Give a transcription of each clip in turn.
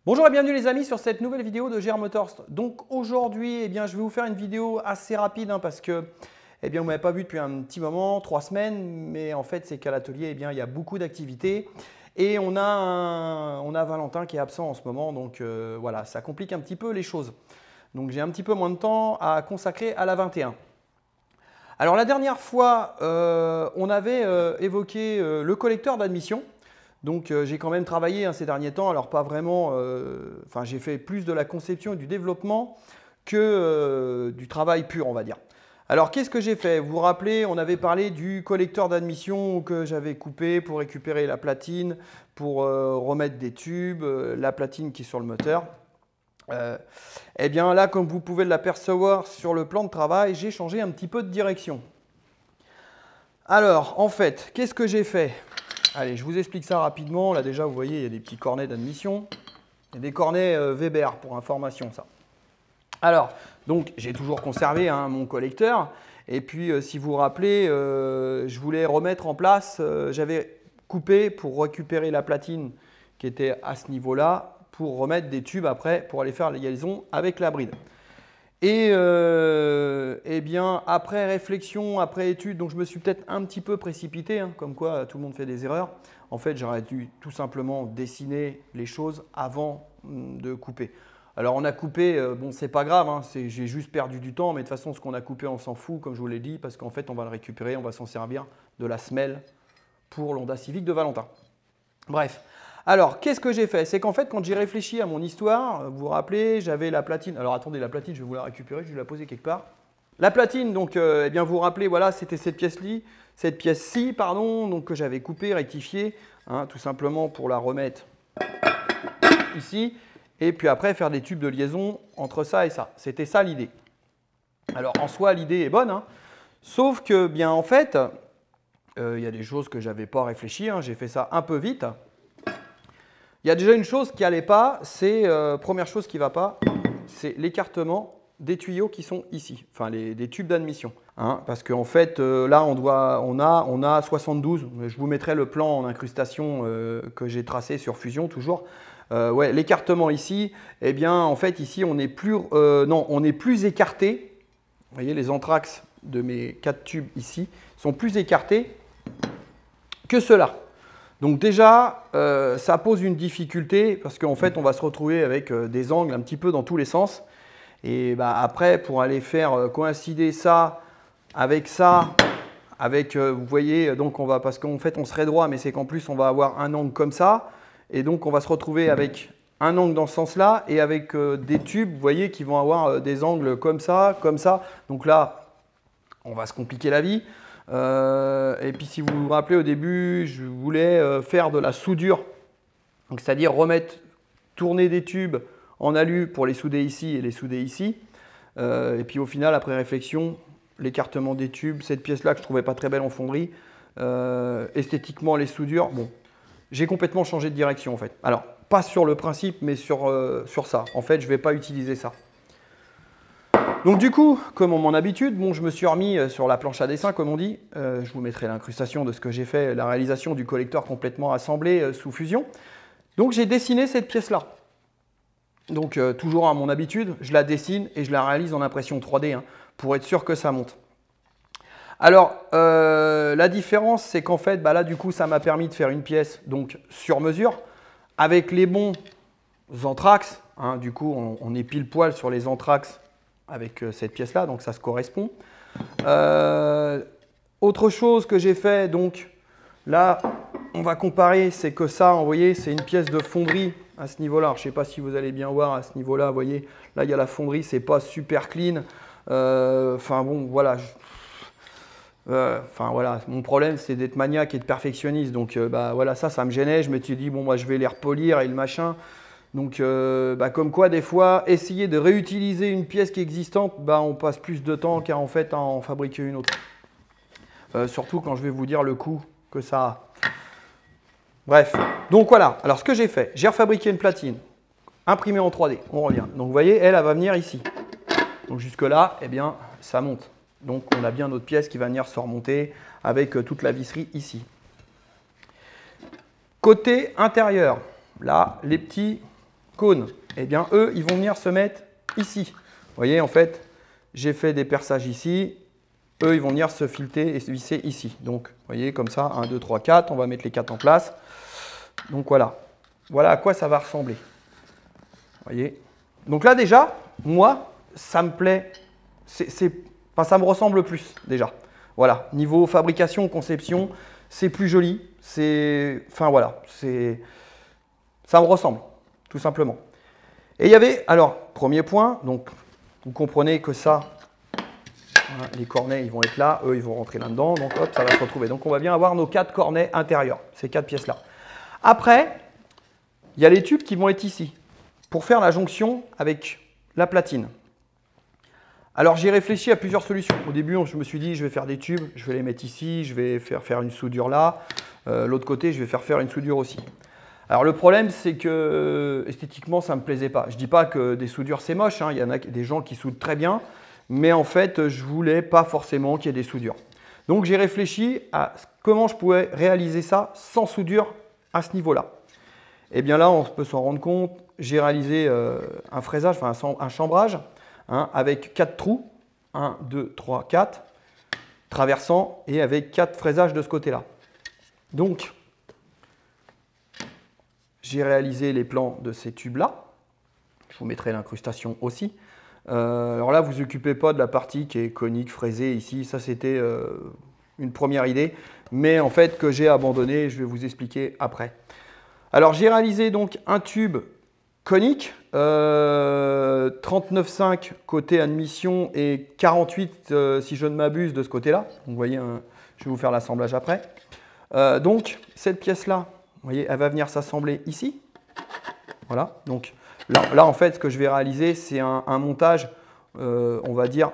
Bonjour et bienvenue les amis sur cette nouvelle vidéo de GR Motors. Donc aujourd'hui, je vais vous faire une vidéo assez rapide parce que vous ne m'avez pas vu depuis un petit moment, 3 semaines, mais en fait c'est qu'à l'atelier, il y a beaucoup d'activités et on a Valentin qui est absent en ce moment, donc voilà, ça complique un petit peu les choses. Donc j'ai un petit peu moins de temps à consacrer à la 21. Alors la dernière fois, on avait évoqué le collecteur d'admission. Donc j'ai quand même travaillé ces derniers temps, alors pas vraiment, j'ai fait plus de la conception et du développement que du travail pur, on va dire. Alors qu'est-ce que j'ai fait? Vous vous rappelez, on avait parlé du collecteur d'admission que j'avais coupé pour récupérer la platine, pour remettre des tubes, la platine qui est sur le moteur. Là, comme vous pouvez l'apercevoir sur le plan de travail, j'ai changé un petit peu de direction. Alors, en fait, qu'est-ce que j'ai fait? Allez, je vous explique ça rapidement. Là, déjà, vous voyez, il y a des petits cornets d'admission. Il y a des cornets Weber pour information, ça. Alors, donc, j'ai toujours conservé mon collecteur. Et puis, si vous vous rappelez, je voulais remettre en place, j'avais coupé pour récupérer la platine qui était à ce niveau-là, pour remettre des tubes après, pour aller faire la liaison avec la bride. Et après réflexion, après étude, donc je me suis peut-être un petit peu précipité, comme quoi tout le monde fait des erreurs. En fait, j'aurais dû tout simplement dessiner les choses avant de couper. Alors on a coupé, bon c'est pas grave, j'ai juste perdu du temps, mais de toute façon ce qu'on a coupé on s'en fout, comme je vous l'ai dit, parce qu'en fait on va le récupérer, on va s'en servir de la semelle pour l'Honda Civic de Valentin. Bref. Alors, qu'est-ce que j'ai fait? C'est qu'en fait, quand j'ai réfléchi à mon histoire, vous vous rappelez, j'avais la platine. Alors, attendez, la platine, je vais vous la récupérer, je vais la poser quelque part. La platine, donc, vous vous rappelez, voilà, c'était cette pièce-ci, pardon, donc que j'avais coupée, rectifiée, tout simplement pour la remettre ici. Et puis après, faire des tubes de liaison entre ça et ça. C'était ça l'idée. Alors, en soi, l'idée est bonne, sauf que, bien, en fait, il y a des choses que je n'avais pas réfléchi, j'ai fait ça un peu vite. Il y a déjà une chose qui n'allait pas, c'est, première chose qui ne va pas, c'est l'écartement des tuyaux qui sont ici, des tubes d'admission. Parce qu'en fait, là, on a 72, je vous mettrai le plan en incrustation que j'ai tracé sur Fusion toujours. Ouais, l'écartement ici, en fait, ici, on est plus écarté. Vous voyez, les anthrax de mes 4 tubes ici sont plus écartés que ceux-là. Donc déjà, ça pose une difficulté parce qu'en fait, on va se retrouver avec des angles un petit peu dans tous les sens. Et après, pour aller faire coïncider ça, vous voyez, donc parce qu'en fait, on serait droit, mais c'est qu'en plus, on va avoir un angle comme ça. Et donc, on va se retrouver avec un angle dans ce sens-là et avec des tubes, vous voyez, qui vont avoir des angles comme ça, comme ça. Donc là, on va se compliquer la vie. Et puis si vous vous rappelez au début, je voulais faire de la soudure, c'est-à-dire tourner des tubes en alu pour les souder ici et les souder ici. Et puis au final, après réflexion, l'écartement des tubes, cette pièce-là que je ne trouvais pas très belle en fonderie, esthétiquement les soudures, bon, j'ai complètement changé de direction en fait. Alors, pas sur le principe, mais sur ça. En fait, je ne vais pas utiliser ça. Donc du coup, comme en mon habitude, je me suis remis sur la planche à dessin, comme on dit. Je vous mettrai l'incrustation de ce que j'ai fait, la réalisation du collecteur complètement assemblé sous Fusion. Donc j'ai dessiné cette pièce-là. Donc toujours à mon habitude, je la dessine et je la réalise en impression 3D pour être sûr que ça monte. Alors la différence, c'est qu'en fait, là du coup, ça m'a permis de faire une pièce donc sur mesure avec les bons anthrax. Du coup, on est pile poil sur les anthrax avec cette pièce-là, donc ça se correspond. Autre chose que j'ai fait, donc là, on va comparer, c'est que ça, vous voyez, c'est une pièce de fonderie à ce niveau-là. Je ne sais pas si vous allez bien voir à ce niveau-là, vous voyez, là, il y a la fonderie, c'est pas super clean. Bon, voilà. Voilà, mon problème, c'est d'être maniaque et de perfectionniste. Donc, voilà, ça me gênait. Je me suis dit, bon, moi, je vais les repolir et le machin. Donc, comme quoi, des fois, essayer de réutiliser une pièce qui est existante, on passe plus de temps qu'à en fait en fabriquer une autre. Surtout quand je vais vous dire le coût que ça a. Bref, donc voilà. Alors, ce que j'ai fait, j'ai refabriqué une platine, imprimée en 3D. On revient. Donc, vous voyez, elle va venir ici. Donc, jusque-là, ça monte. Donc, on a bien notre pièce qui va venir se remonter avec toute la visserie ici. Côté intérieur, là, les petits cônes, eh bien, eux, ils vont venir se mettre ici. Vous voyez, en fait, j'ai fait des perçages ici. Eux, ils vont venir se fileter et se visser ici. Donc, vous voyez, comme ça, 1, 2, 3, 4. On va mettre les 4 en place. Donc, voilà. Voilà à quoi ça va ressembler. Vous voyez. Donc là, déjà, moi, ça me plaît. Enfin, ça me ressemble plus, déjà. Voilà. Niveau fabrication, conception, c'est plus joli. Enfin, voilà. Ça me ressemble, tout simplement. Et il y avait, alors, premier point, donc, vous comprenez que ça, voilà, les cornets, ils vont être là, eux, ils vont rentrer là-dedans, donc hop, ça va se retrouver. Donc, on va bien avoir nos 4 cornets intérieurs, ces 4 pièces-là. Après, il y a les tubes qui vont être ici, pour faire la jonction avec la platine. Alors, j'ai réfléchi à plusieurs solutions. Au début, je me suis dit, je vais faire des tubes, je vais les mettre ici, je vais faire une soudure là. L'autre côté, je vais faire une soudure aussi. Alors, le problème, c'est que esthétiquement, ça ne me plaisait pas. Je ne dis pas que des soudures, c'est moche, hein. Il y en a des gens qui soudent très bien. Mais en fait, je ne voulais pas forcément qu'il y ait des soudures. Donc, j'ai réfléchi à comment je pouvais réaliser ça sans soudure à ce niveau-là. Et bien là, on peut s'en rendre compte. J'ai réalisé un fraisage, enfin un chambrage, hein, avec 4 trous. 1, 2, 3, 4, traversant et avec 4 fraisages de ce côté-là. Donc, j'ai réalisé les plans de ces tubes-là. Je vous mettrai l'incrustation aussi. Alors là, vous vous occupez pas de la partie qui est conique, fraisée ici. Ça, c'était une première idée, mais en fait que j'ai abandonné. Je vais vous expliquer après. Alors, j'ai réalisé donc un tube conique, 39,5 côté admission et 48 si je ne m'abuse de ce côté-là. Vous voyez, je vais vous faire l'assemblage après. Donc, cette pièce-là, vous voyez, elle va venir s'assembler ici. Voilà, donc là, en fait, ce que je vais réaliser, c'est un montage, on va dire,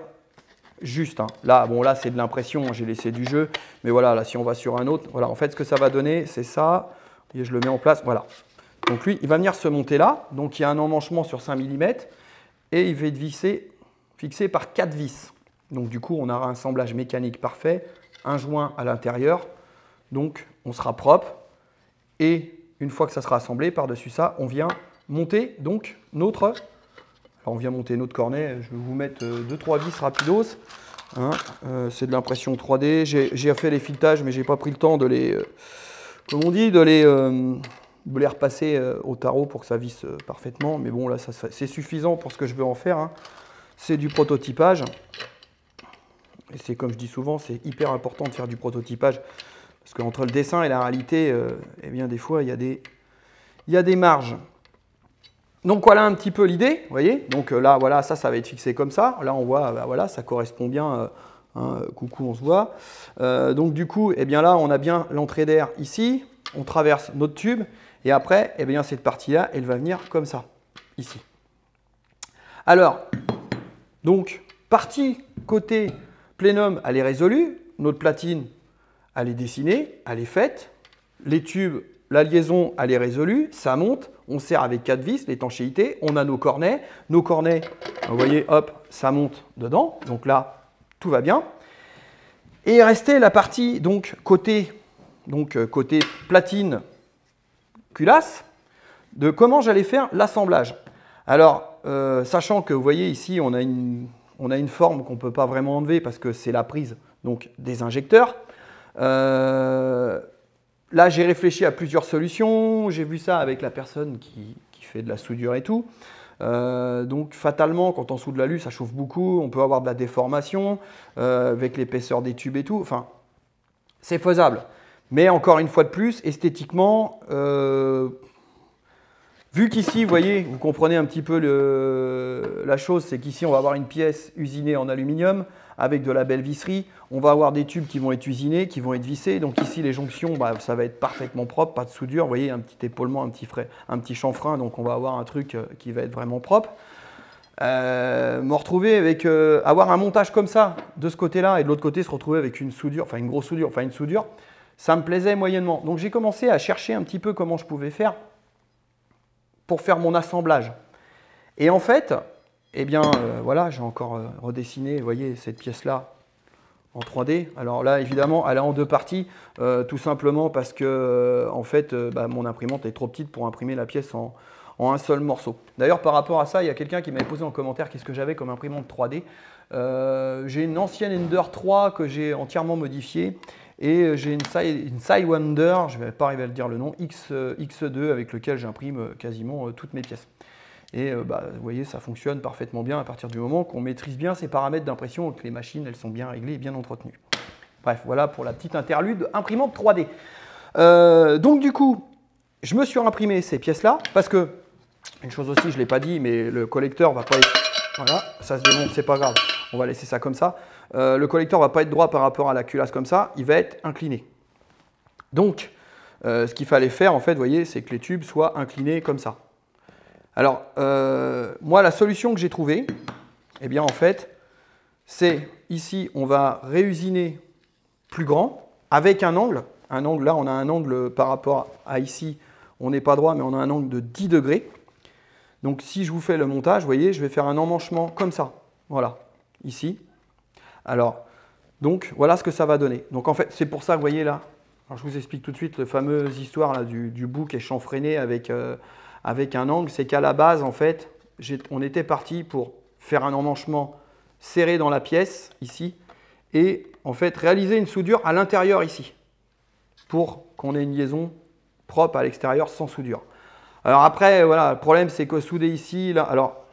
juste. Hein. Là, bon, là, c'est de l'impression, j'ai laissé du jeu. Mais voilà, là, si on va sur un autre, voilà, en fait, ce que ça va donner, c'est ça. Et je le mets en place, voilà. Donc lui, il va venir se monter là. Donc il y a un emmanchement sur 5 mm et il va être fixé par 4 vis. Donc du coup, on aura un assemblage mécanique parfait, un joint à l'intérieur. Donc on sera propre. Et une fois que ça sera assemblé, par-dessus ça, on vient monter donc notre... Alors on vient monter notre cornet. Je vais vous mettre 2-3 vis rapidos. Hein, c'est de l'impression 3D. J'ai fait les filetages, mais je n'ai pas pris le temps de les... comme on dit, de les repasser au tarot pour que ça visse parfaitement. Mais bon, là, c'est suffisant pour ce que je veux en faire. Hein. C'est du prototypage. Et c'est comme je dis souvent, c'est hyper important de faire du prototypage. Parce qu'entre le dessin et la réalité, eh bien, des fois, il y a des marges. Donc, voilà un petit peu l'idée. Vous voyez, donc là, voilà, ça va être fixé comme ça. Là, on voit, bah, voilà, ça correspond bien. Hein, coucou, on se voit. Donc, du coup, eh bien, là, on a bien l'entrée d'air ici. On traverse notre tube. Et après, eh bien, cette partie-là, elle va venir comme ça, ici. Alors, donc, partie côté plénum, elle est résolue. Notre platine, elle est dessinée, elle est faite. Les tubes, la liaison, elle est résolue. Ça monte. On serre avec 4 vis, l'étanchéité. On a nos cornets. Nos cornets, vous voyez, hop, ça monte dedans. Donc là, tout va bien. Et il restait la partie, donc, côté platine, culasse, de comment j'allais faire l'assemblage. Alors, sachant que vous voyez ici, on a une forme qu'on ne peut pas vraiment enlever parce que c'est la prise donc, des injecteurs. Là, j'ai réfléchi à plusieurs solutions. J'ai vu ça avec la personne qui fait de la soudure et tout. Donc, fatalement, quand on soude l'alu, ça chauffe beaucoup. On peut avoir de la déformation avec l'épaisseur des tubes et tout. Enfin, c'est faisable. Mais encore une fois de plus, esthétiquement, vu qu'ici, vous voyez, vous comprenez un petit peu la chose, c'est qu'ici, on va avoir une pièce usinée en aluminium avec de la belle visserie. On va avoir des tubes qui vont être usinés, qui vont être vissés. Donc ici, les jonctions, bah, ça va être parfaitement propre, pas de soudure. Vous voyez, un petit épaulement, un petit chanfrein. Donc on va avoir un truc qui va être vraiment propre. Me retrouver avec avoir un montage comme ça de ce côté-là et de l'autre côté se retrouver avec une soudure, enfin une grosse soudure, enfin une soudure. Ça me plaisait moyennement. Donc j'ai commencé à chercher un petit peu comment je pouvais faire pour faire mon assemblage. Et en fait, eh bien, voilà, j'ai encore redessiné, vous voyez, cette pièce-là en 3D. Alors là, évidemment, elle est en 2 parties, tout simplement parce que, en fait, bah, mon imprimante est trop petite pour imprimer la pièce en un seul morceau. D'ailleurs, par rapport à ça, il y a quelqu'un qui m'avait posé en commentaire qu'est-ce que j'avais comme imprimante 3D. J'ai une ancienne Ender 3 que j'ai entièrement modifiée et j'ai une Sidewinder, je ne vais pas arriver à le dire le nom, X2 avec lequel j'imprime quasiment toutes mes pièces. Et vous voyez, ça fonctionne parfaitement bien à partir du moment qu'on maîtrise bien ces paramètres d'impression et que les machines elles sont bien réglées et bien entretenues. Bref, voilà pour la petite interlude imprimante 3D. Donc du coup, je me suis imprimé ces pièces-là parce que, une chose aussi, je ne l'ai pas dit, mais le collecteur va pas être... Voilà, ça se démonte, c'est pas grave, on va laisser ça comme ça. Le collecteur ne va pas être droit par rapport à la culasse comme ça, il va être incliné. Donc, ce qu'il fallait faire, en fait, vous voyez, c'est que les tubes soient inclinés comme ça. Alors, moi, la solution que j'ai trouvée, eh bien, en fait, c'est ici, on va réusiner plus grand avec un angle. Un angle, là, on a un angle par rapport à ici, on n'est pas droit, mais on a un angle de 10 degrés. Donc, si je vous fais le montage, vous voyez, je vais faire un emmanchement comme ça. Voilà, ici. Alors, donc, voilà ce que ça va donner. Donc, en fait, c'est pour ça que vous voyez là, alors, je vous explique tout de suite la fameuse histoire là, du bout qui est chanfreiné avec un angle. C'est qu'à la base, en fait, on était parti pour faire un emmanchement serré dans la pièce, ici, et en fait, réaliser une soudure à l'intérieur ici, pour qu'on ait une liaison propre à l'extérieur sans soudure. Alors après, voilà, le problème c'est que souder ici, là, alors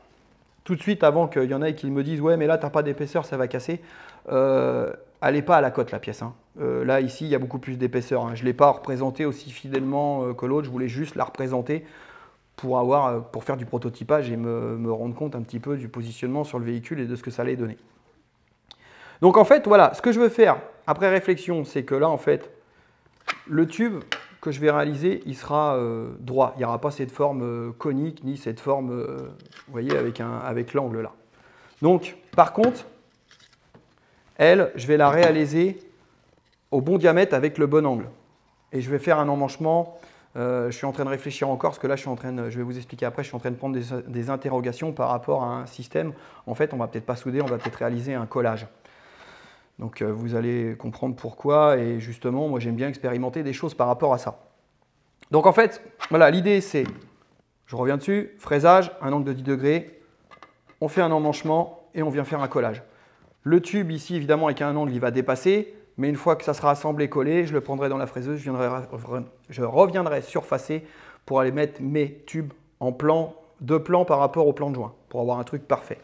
tout de suite avant qu'il y en ait qui me disent ouais mais là tu n'as pas d'épaisseur, ça va casser, elle n'est pas à la cote la pièce. Hein. Là ici il y a beaucoup plus d'épaisseur. Hein. Je ne l'ai pas représentée aussi fidèlement que l'autre, je voulais juste la représenter pour faire du prototypage et me rendre compte un petit peu du positionnement sur le véhicule et de ce que ça allait donner. Donc en fait voilà, ce que je veux faire après réflexion, c'est que là en fait le tube que je vais réaliser, il sera droit. Il n'y aura pas cette forme conique, ni cette forme, vous voyez, avec l'angle là. Donc, par contre, elle, je vais la réaliser au bon diamètre avec le bon angle. Et je vais faire un emmanchement. Je suis en train de réfléchir encore, parce que là, je vais vous expliquer après, je suis en train de prendre des interrogations par rapport à un système. En fait, on ne va peut-être pas souder, on va peut-être réaliser un collage. Donc vous allez comprendre pourquoi et justement, moi j'aime bien expérimenter des choses par rapport à ça. Donc en fait, voilà, l'idée c'est, je reviens dessus, fraisage, un angle de 10 degrés, on fait un emmanchement et on vient faire un collage. Le tube ici, évidemment, avec un angle, il va dépasser, mais une fois que ça sera assemblé, collé, je le prendrai dans la fraiseuse, je reviendrai surfacer pour aller mettre mes tubes en plan, de plan par rapport au plan de joint, pour avoir un truc parfait.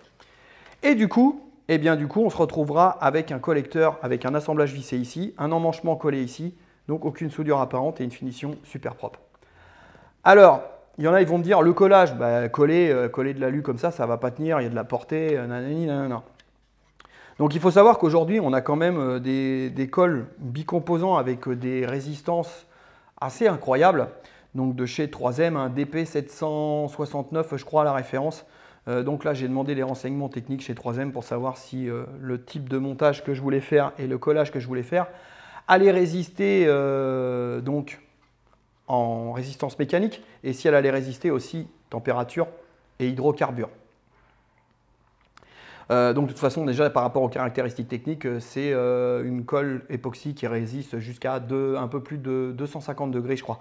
Et du coup, on se retrouvera avec un collecteur, avec un assemblage vissé ici, un emmanchement collé ici, donc aucune soudure apparente et une finition super propre. Alors, il y en a, ils vont me dire, le collage, coller de l'alu comme ça ne va pas tenir, il y a de la portée, nanani, nanana. Donc il faut savoir qu'aujourd'hui, on a quand même des cols bicomposants avec des résistances assez incroyables. Donc de chez 3M, un DP769, je crois, à la référence. Donc là, j'ai demandé les renseignements techniques chez 3M pour savoir si le type de montage que je voulais faire et le collage que je voulais faire allait résister donc en résistance mécanique et si elle allait résister aussi température et hydrocarbures. Donc de toute façon, déjà par rapport aux caractéristiques techniques, c'est une colle époxy qui résiste jusqu'à un peu plus de 250 degrés, je crois.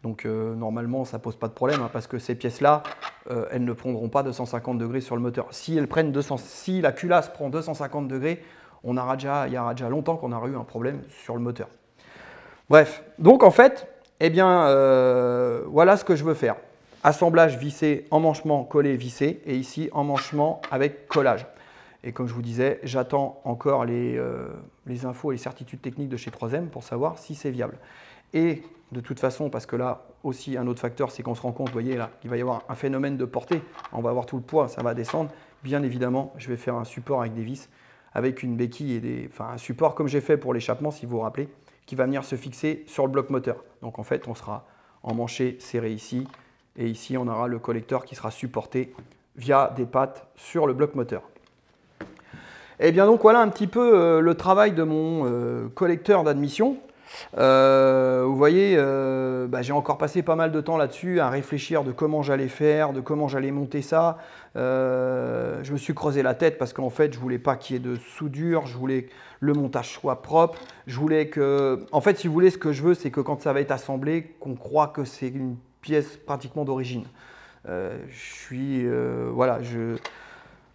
Donc normalement, ça ne pose pas de problème hein, parce que ces pièces-là, elles ne prendront pas 250 degrés sur le moteur. Si la culasse prend 250 degrés, il y aura déjà longtemps qu'on aura eu un problème sur le moteur. Bref, donc en fait, voilà ce que je veux faire. Assemblage vissé, emmanchement collé vissé et ici emmanchement avec collage. Et comme je vous disais, j'attends encore les infos et les certitudes techniques de chez 3M pour savoir si c'est viable. Et de toute façon, parce que là aussi un autre facteur, c'est qu'on se rend compte, vous voyez là, il va y avoir un phénomène de portée, on va avoir tout le poids, ça va descendre. Bien évidemment, je vais faire un support avec des vis, avec une béquille et un support comme j'ai fait pour l'échappement, si vous vous rappelez, qui va venir se fixer sur le bloc moteur. Donc en fait, on sera emmanché, serré ici, et ici on aura le collecteur qui sera supporté via des pattes sur le bloc moteur. Et bien donc voilà un petit peu le travail de mon collecteur d'admission. Vous voyez, j'ai encore passé pas mal de temps là-dessus à réfléchir de comment j'allais faire, de comment j'allais monter ça. Je me suis creusé la tête parce qu'en fait, je voulais pas qu'il y ait de soudure, je voulais que le montage soit propre. Je voulais que, en fait, si vous voulez, ce que je veux, c'est que quand ça va être assemblé, qu'on croit que c'est une pièce pratiquement d'origine. Voilà,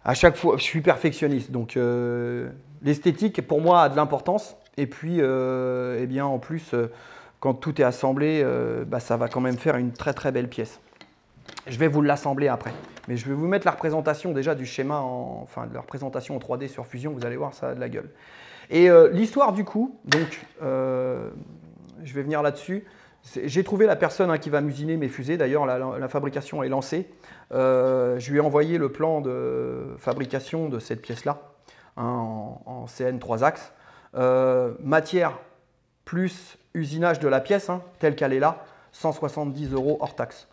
à chaque fois, je suis perfectionniste. Donc, l'esthétique, pour moi, a de l'importance. Et puis, eh bien, en plus, quand tout est assemblé, ça va quand même faire une très très belle pièce. Je vais vous l'assembler après. Mais je vais vous mettre la représentation déjà du schéma, enfin de la représentation en 3D sur Fusion. Vous allez voir, ça a de la gueule. Et l'histoire du coup, donc, je vais venir là-dessus. J'ai trouvé la personne qui va m'usiner mes fusées. D'ailleurs, la fabrication est lancée. Je lui ai envoyé le plan de fabrication de cette pièce-là, en CN 3 axes. Matière plus usinage de la pièce, telle qu'elle est là, 170 € hors taxe.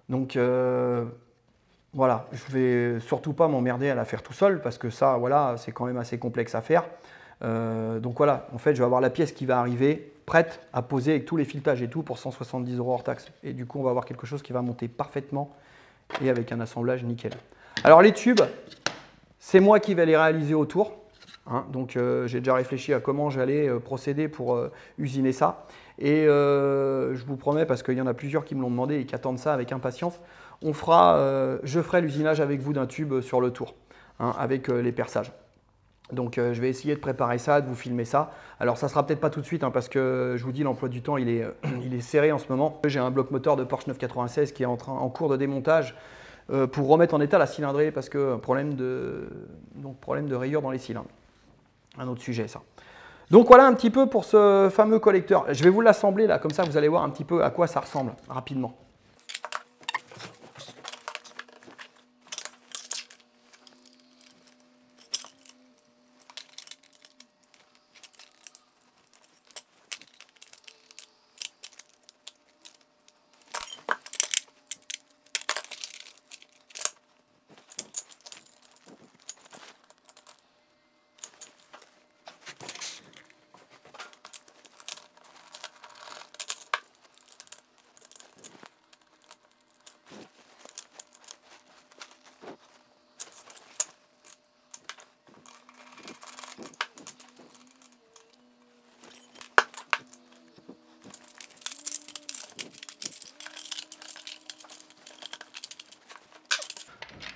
Donc voilà, je vais surtout pas m'emmerder à la faire tout seul parce que ça, voilà, c'est quand même assez complexe à faire. Donc voilà, en fait, je vais avoir la pièce qui va arriver prête à poser avec tous les filetages et tout pour 170 € hors taxe. Et du coup, on va avoir quelque chose qui va monter parfaitement et avec un assemblage nickel. Alors les tubes, c'est moi qui vais les réaliser autour. Donc j'ai déjà réfléchi à comment j'allais procéder pour usiner ça. Et je vous promets, parce qu'il y en a plusieurs qui me l'ont demandé et qui attendent ça avec impatience, je ferai l'usinage avec vous d'un tube sur le tour, avec les perçages. Donc je vais essayer de préparer ça, de vous filmer ça. Alors ça ne sera peut-être pas tout de suite, parce que je vous dis, l'emploi du temps il est serré en ce moment. J'ai un bloc moteur de Porsche 996 qui est en cours de démontage pour remettre en état la cylindrée, parce que problème de rayures dans les cylindres. Un autre sujet ça. Donc voilà un petit peu pour ce fameux collecteur. Je vais vous l'assembler là, comme ça vous allez voir un petit peu à quoi ça ressemble rapidement.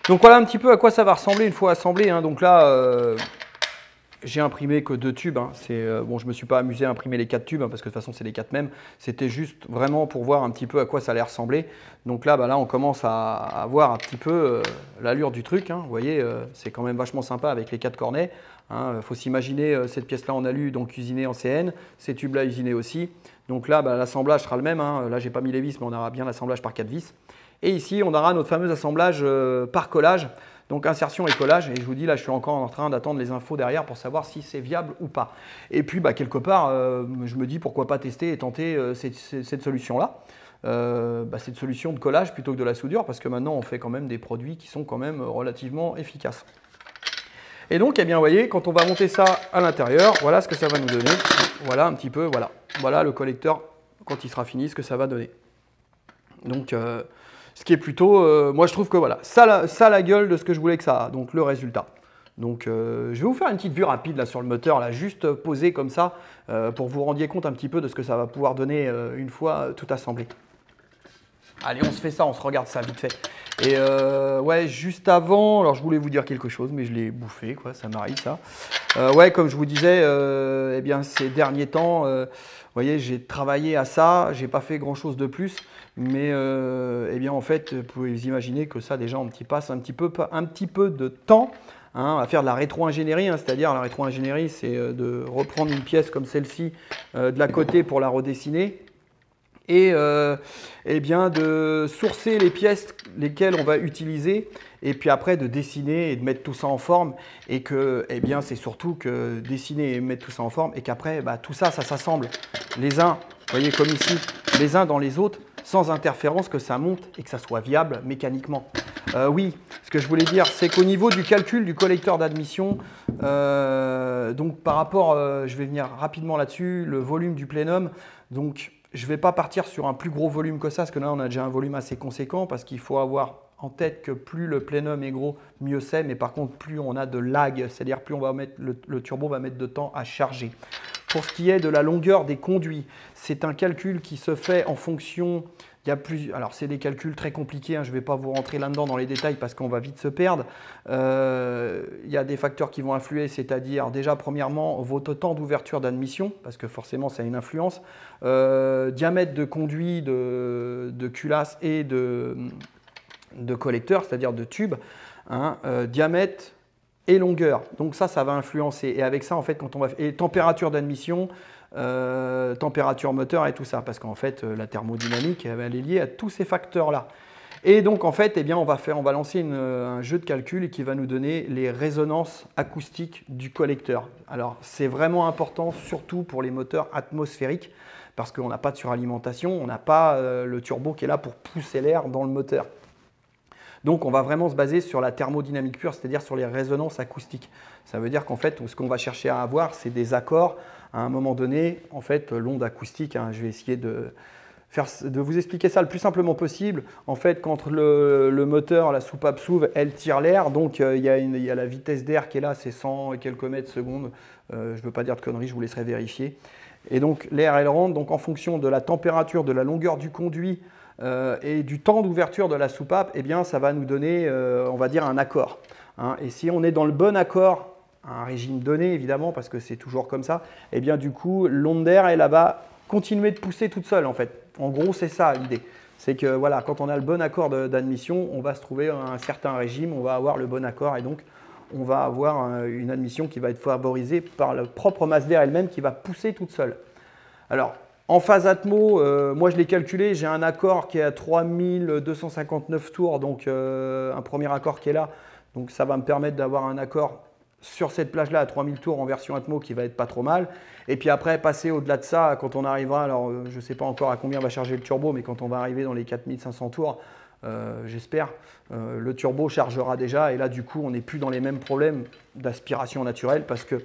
Donc voilà un petit peu à quoi ça va ressembler une fois assemblé. Donc là, j'ai imprimé que 2 tubes. Bon, je ne me suis pas amusé à imprimer les 4 tubes parce que de toute façon, c'est les 4 mêmes. C'était juste vraiment pour voir un petit peu à quoi ça allait ressembler. Donc là, là on commence à voir un petit peu l'allure du truc. Vous voyez, c'est quand même vachement sympa avec les 4 cornets. Faut s'imaginer cette pièce-là en alu, donc usinée en CN. Ces tubes-là usinés aussi. Donc là, l'assemblage sera le même. Là, j'ai pas mis les vis, mais on aura bien l'assemblage par 4 vis. Et ici, on aura notre fameux assemblage par collage, donc insertion et collage. Et je vous dis, là, je suis encore en train d'attendre les infos derrière pour savoir si c'est viable ou pas. Et puis, quelque part, je me dis pourquoi pas tester et tenter cette solution-là. Cette solution de collage plutôt que de la soudure, parce que maintenant, on fait quand même des produits qui sont quand même relativement efficaces. Et donc, eh bien, vous voyez, quand on va monter ça à l'intérieur, voilà ce que ça va nous donner. Voilà un petit peu, voilà le collecteur, quand il sera fini, ce que ça va donner. Donc, ce qui est plutôt, moi je trouve que voilà, ça la gueule de ce que je voulais que ça a, donc le résultat. Donc je vais vous faire une petite vue rapide là sur le moteur, là, juste posé comme ça, pour que vous rendiez compte un petit peu de ce que ça va pouvoir donner une fois tout assemblé. Allez, on se fait ça, on se regarde ça vite fait. Et ouais, juste avant, alors je voulais vous dire quelque chose, mais je l'ai bouffé, quoi, ça m'arrive ça. Ouais, comme je vous disais, eh bien ces derniers temps, vous voyez, j'ai travaillé à ça, j'ai pas fait grand chose de plus. Mais eh bien, en fait, vous pouvez vous imaginer que ça, déjà, on passe un petit peu de temps à faire de la rétro-ingénierie. C'est-à-dire, la rétro-ingénierie, c'est de reprendre une pièce comme celle-ci de la côté pour la redessiner. Et eh bien, de sourcer les pièces lesquelles on va utiliser. Et puis après, de dessiner et de mettre tout ça en forme. Et que, eh bien, c'est surtout que dessiner et mettre tout ça en forme. Et qu'après, tout ça, ça s'assemble les uns, vous voyez, comme ici, les uns dans les autres, sans interférence, que ça monte et que ça soit viable mécaniquement. Oui, ce que je voulais dire, c'est qu'au niveau du calcul du collecteur d'admission, donc par rapport, je vais venir rapidement là-dessus, le volume du plénum, donc je ne vais pas partir sur un plus gros volume que ça, parce que là on a déjà un volume assez conséquent, parce qu'il faut avoir en tête que plus le plénum est gros, mieux c'est, mais par contre plus on a de lag, c'est-à-dire plus on va mettre, le turbo va mettre de temps à charger. pour ce qui est de la longueur des conduits. C'est un calcul qui se fait en fonction, alors c'est des calculs très compliqués, hein, je ne vais pas vous rentrer là-dedans dans les détails parce qu'on va vite se perdre. Il y a des facteurs qui vont influer, c'est-à-dire déjà premièrement votre temps d'ouverture d'admission, parce que forcément ça a une influence, diamètre de conduit de culasse et de collecteur, c'est-à-dire de tube, hein, diamètre et longueur. Donc ça va influencer. Et avec ça, en fait, quand on va... Et température d'admission, température moteur et tout ça. Parce qu'en fait, la thermodynamique, elle est liée à tous ces facteurs-là. Et donc, en fait, eh bien, on va lancer un jeu de calcul qui va nous donner les résonances acoustiques du collecteur. Alors, c'est vraiment important, surtout pour les moteurs atmosphériques, parce qu'on n'a pas de suralimentation, on n'a pas le turbo qui est là pour pousser l'air dans le moteur. Donc, on va vraiment se baser sur la thermodynamique pure, c'est-à-dire sur les résonances acoustiques. Ça veut dire qu'en fait, ce qu'on va chercher à avoir, c'est des accords à un moment donné, en fait, l'onde acoustique. Hein, je vais essayer de vous expliquer ça le plus simplement possible. En fait, quand le moteur, la soupape s'ouvre, elle tire l'air. Donc, il y a la vitesse d'air qui est là, c'est 100 et quelques mètres secondes. Je ne veux pas dire de conneries, je vous laisserai vérifier. Et donc, l'air, elle rentre. Donc, en fonction de la température, de la longueur du conduit, et du temps d'ouverture de la soupape, eh bien, ça va nous donner, on va dire, un accord. Hein. Et si on est dans le bon accord, un régime donné évidemment, parce que c'est toujours comme ça, eh bien du coup, l'onde d'air, elle va continuer de pousser toute seule en fait. En gros, c'est ça l'idée. C'est que voilà, quand on a le bon accord d'admission, on va se trouver à un certain régime, on va avoir le bon accord et donc on va avoir une admission qui va être favorisée par la propre masse d'air elle-même qui va pousser toute seule. Alors, en phase atmo, moi je l'ai calculé, j'ai un accord qui est à 3259 tours, donc un premier accord qui est là. Donc ça va me permettre d'avoir un accord sur cette plage-là à 3000 tours en version atmo qui va être pas trop mal. Et puis après, passer au-delà de ça, quand on arrivera, alors je ne sais pas encore à combien va charger le turbo, mais quand on va arriver dans les 4500 tours, j'espère, le turbo chargera déjà. Et là, du coup, on n'est plus dans les mêmes problèmes d'aspiration naturelle parce que,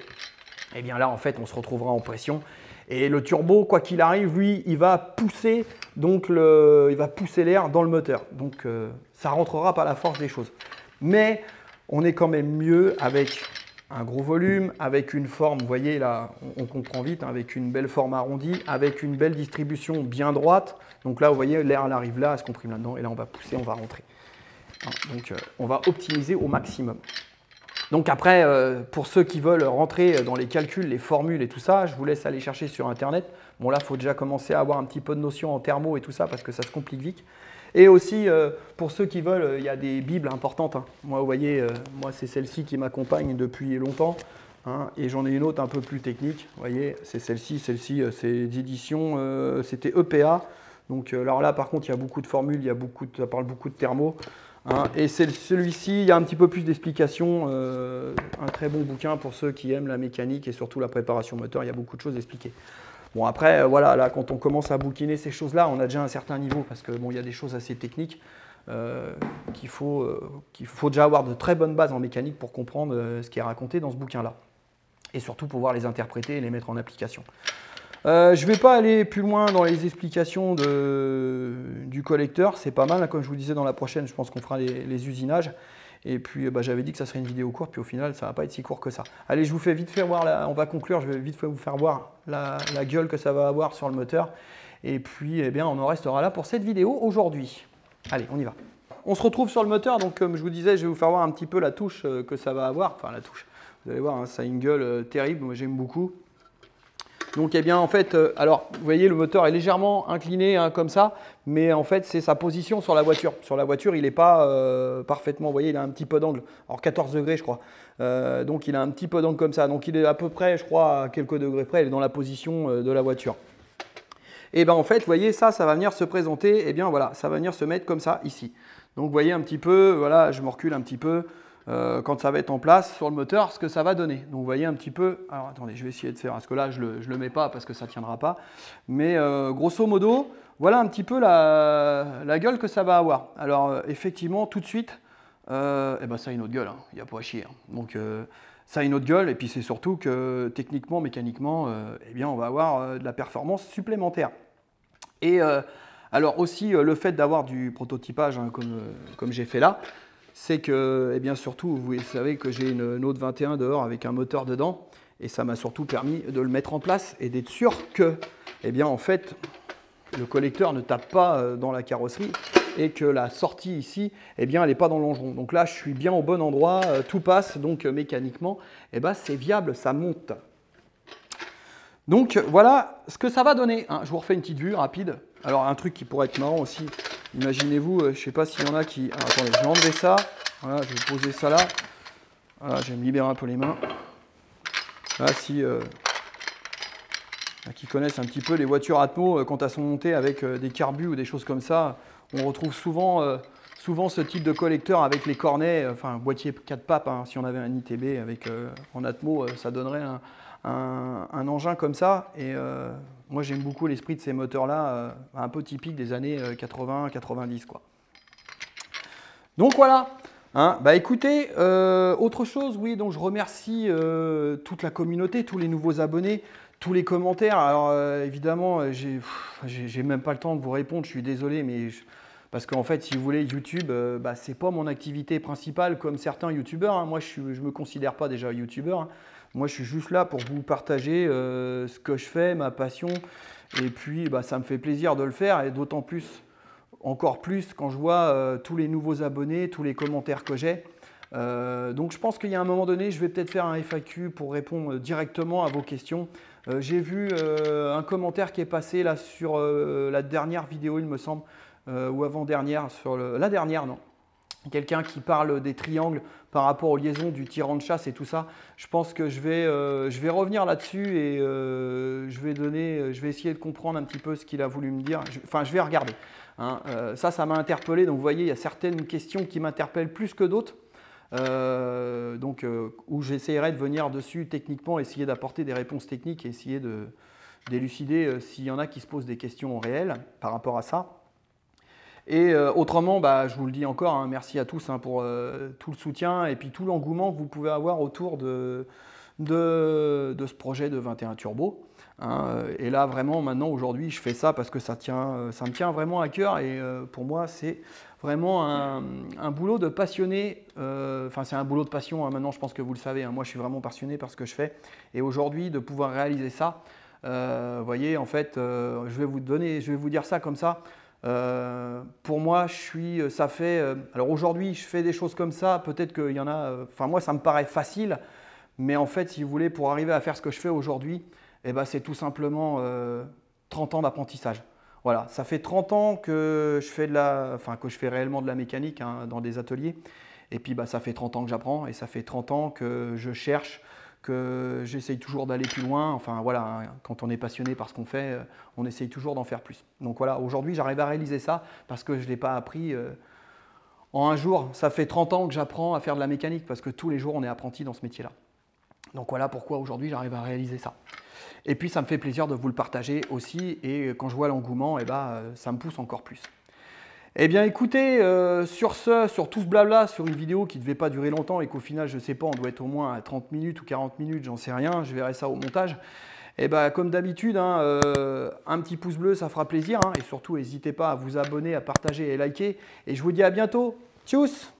eh bien là, en fait, on se retrouvera en pression. Et le turbo, quoi qu'il arrive, lui, il va pousser l'air dans le moteur. Donc, ça rentrera par la force des choses. Mais on est quand même mieux avec un gros volume, avec une forme, vous voyez là, on comprend vite, hein, avec une belle forme arrondie, avec une belle distribution bien droite. Donc là, vous voyez, l'air arrive là, elle se comprime là-dedans, et là, on va pousser, on va rentrer. Donc, on va optimiser au maximum. Donc après, pour ceux qui veulent rentrer dans les calculs, les formules et tout ça, je vous laisse aller chercher sur Internet. Bon là, il faut déjà commencer à avoir un petit peu de notion en thermo et tout ça parce que ça se complique vite. Et aussi, pour ceux qui veulent, il y a des bibles importantes. Hein. Moi, vous voyez, moi c'est celle-ci qui m'accompagne depuis longtemps. Hein, et j'en ai une autre un peu plus technique. Vous voyez, c'est celle-ci, c'est d'édition, c'était EPA. Donc alors là, par contre, il y a beaucoup de formules, ça parle beaucoup de thermo. Hein, et celui-ci, il y a un petit peu plus d'explications, un très bon bouquin pour ceux qui aiment la mécanique et surtout la préparation moteur, il y a beaucoup de choses expliquées. Bon après, voilà, là quand on commence à bouquiner ces choses-là, on a déjà un certain niveau parce que bon, il y a des choses assez techniques qu'il faut déjà avoir de très bonnes bases en mécanique pour comprendre ce qui est raconté dans ce bouquin-là. Et surtout pouvoir les interpréter et les mettre en application. Je ne vais pas aller plus loin dans les explications du collecteur, c'est pas mal, comme je vous disais dans la prochaine, je pense qu'on fera les usinages. Et puis j'avais dit que ça serait une vidéo courte, puis au final ça ne va pas être si court que ça. Allez, je vous fais vite faire voir, on va conclure, je vais vite vous faire voir la gueule que ça va avoir sur le moteur. Et puis eh bien, on en restera là pour cette vidéo aujourd'hui. Allez, on y va. On se retrouve sur le moteur, donc comme je vous disais, je vais vous faire voir un petit peu la touche que ça va avoir. Enfin la touche, vous allez voir, hein, ça a une gueule terrible, moi j'aime beaucoup. Donc, eh bien, en fait, alors, vous voyez, le moteur est légèrement incliné hein, comme ça, mais en fait, c'est sa position sur la voiture. Sur la voiture, il n'est pas parfaitement, vous voyez, il a un petit peu d'angle. Alors, 14 degrés, je crois. Donc, il a un petit peu d'angle comme ça. Donc, il est à peu près, je crois, à quelques degrés près, il est dans la position de la voiture. Et bien, en fait, vous voyez, ça va venir se présenter, et bien, voilà, ça va venir se mettre comme ça, ici. Donc, vous voyez un petit peu, voilà, je me recule un petit peu. Quand ça va être en place sur le moteur, ce que ça va donner. Donc vous voyez un petit peu, alors attendez, je vais essayer de faire, parce que là je le mets pas parce que ça ne tiendra pas, mais grosso modo, voilà un petit peu la gueule que ça va avoir. Alors effectivement, tout de suite, eh ben, ça a une autre gueule, hein. Il n'y a pas à chier. Hein. Donc ça a une autre gueule, et puis c'est surtout que techniquement, mécaniquement, eh bien, on va avoir de la performance supplémentaire. Et alors aussi, le fait d'avoir du prototypage, hein, comme j'ai fait là, c'est que, eh bien surtout, vous savez que j'ai une Note 21 dehors avec un moteur dedans. Et ça m'a surtout permis de le mettre en place et d'être sûr que, eh bien, en fait, le collecteur ne tape pas dans la carrosserie et que la sortie ici, eh bien, elle n'est pas dans le longeron. Donc là, je suis bien au bon endroit, tout passe, donc mécaniquement, eh ben, c'est viable, ça monte. Donc voilà ce que ça va donner. Je vous refais une petite vue rapide. Alors un truc qui pourrait être marrant aussi, imaginez-vous, je ne sais pas s'il y en a qui... Alors, attendez, je vais enlever ça. Voilà, je vais poser ça là. Voilà, je vais me libérer un peu les mains. Là, si... qui connaissent un petit peu les voitures Atmo, quand elles sont montées avec des carbus ou des choses comme ça, on retrouve souvent, ce type de collecteur avec les cornets, enfin boîtier 4 papes, si on avait un ITB avec, en Atmo, ça donnerait un engin comme ça. Et moi j'aime beaucoup l'esprit de ces moteurs-là, un peu typique des années 80-90 quoi. Donc voilà. Bah écoutez, autre chose, oui, donc je remercie toute la communauté, tous les nouveaux abonnés, tous les commentaires. Alors évidemment, j'ai même pas le temps de vous répondre, je suis désolé, mais parce qu'en fait, si vous voulez, YouTube, bah, c'est pas mon activité principale comme certains youtubeurs. Moi, je me considère pas déjà youtubeur. Moi, je suis juste là pour vous partager ce que je fais, ma passion, et puis bah, ça me fait plaisir de le faire, et d'autant plus, encore plus, quand je vois tous les nouveaux abonnés, tous les commentaires que j'ai. Donc je pense qu'il y a un moment donné, je vais peut-être faire un FAQ pour répondre directement à vos questions. J'ai vu un commentaire qui est passé là sur la dernière vidéo, il me semble, ou avant-dernière, sur la dernière, non. Quelqu'un qui parle des triangles par rapport aux liaisons du tirant de chasse et tout ça. Je pense que je vais revenir là-dessus et je vais essayer de comprendre un petit peu ce qu'il a voulu me dire. Enfin, je vais regarder. Ça m'a interpellé. Donc, vous voyez, il y a certaines questions qui m'interpellent plus que d'autres. Où j'essaierai de venir dessus techniquement, essayer d'apporter des réponses techniques et essayer d'élucider s'il y en a qui se posent des questions réelles par rapport à ça. Et autrement, bah, je vous le dis encore, merci à tous pour tout le soutien et puis tout l'engouement que vous pouvez avoir autour de ce projet de 21 Turbo. Et là, vraiment, maintenant, aujourd'hui, je fais ça parce que ça me tient vraiment à cœur et pour moi, c'est vraiment un boulot de passionné. Enfin, c'est un boulot de passion, maintenant, je pense que vous le savez. Moi, je suis vraiment passionné par ce que je fais. Et aujourd'hui, de pouvoir réaliser ça, vous voyez, en fait, je vais vous dire ça comme ça. Pour moi, alors aujourd'hui, je fais des choses comme ça. Peut-être qu'il y en a. Enfin, moi, ça me paraît facile, mais en fait, si vous voulez, pour arriver à faire ce que je fais aujourd'hui, eh ben, c'est tout simplement 30 ans d'apprentissage. Voilà, ça fait 30 ans que je fais réellement de la mécanique dans des ateliers. Et puis, bah, ça fait 30 ans que j'apprends et ça fait 30 ans que je cherche, que j'essaye toujours d'aller plus loin. Enfin voilà, quand on est passionné par ce qu'on fait, on essaye toujours d'en faire plus. Donc voilà, aujourd'hui j'arrive à réaliser ça parce que je ne l'ai pas appris en un jour. Ça fait 30 ans que j'apprends à faire de la mécanique parce que tous les jours on est apprenti dans ce métier-là. Donc voilà pourquoi aujourd'hui j'arrive à réaliser ça. Et puis ça me fait plaisir de vous le partager aussi et quand je vois l'engouement, ça me pousse encore plus. Eh bien écoutez, sur tout ce blabla, sur une vidéo qui ne devait pas durer longtemps et qu'au final, je ne sais pas, on doit être au moins à 30 minutes ou 40 minutes, j'en sais rien, je verrai ça au montage. Et bien comme d'habitude, un petit pouce bleu, ça fera plaisir. Et surtout, n'hésitez pas à vous abonner, à partager et liker. Et je vous dis à bientôt. Tchuss!